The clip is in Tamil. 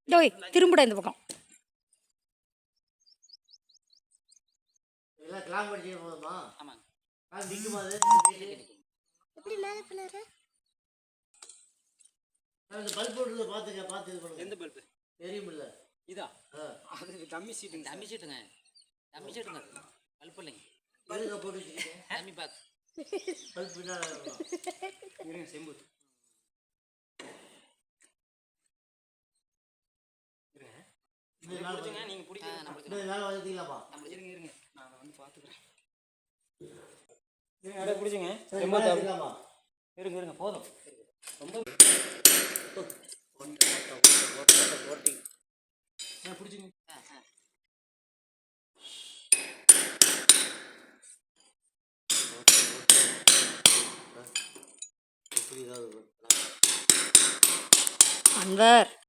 டோய் திரும்புடா இந்த பக்கம். எல்லாம் கிளாம் படிச்சு போதுமா? ஆமாங்க. அது நிக்குமா அது? எப்படி மேலே பண்ணாரு? அந்த பல்ப் போடுறத பாத்துக்க, பாத்து இது பண்ணுங்க. எந்த பல்பு? தெரியுமில்ல இதா? அது டம்மி சீட்டுங்க. டம்மி சீட்டுங்க. டம்மி சீட்டுங்க. பல்ப் இல்லைங்க. இருங்க போட்டு வச்சுக்கிட்டேன். Dummy box. பல்ப் பின்னால இருக்கும். இருங்க செம்பு. இருங்க. இந்த நாள் புடிச்சுங்க, நீங்க புடிங்க. நான் இந்த புடிச்சுக்கிறேன். நாள் வந்துட்டீங்களாப்பா? இருங்க இருங்க. நான் அதை வந்து பார்த்துக்கிறேன். இருங்க அப்படியே புடிச்சுங்க. சரி, செம்பு மேல தா- எடுத்துக்கலாமா? இருங்க இருங்க போதும். ரொம்ப ஓட்டி புடிச்சுங்க. எப்படி ஏதாவது அன்வர்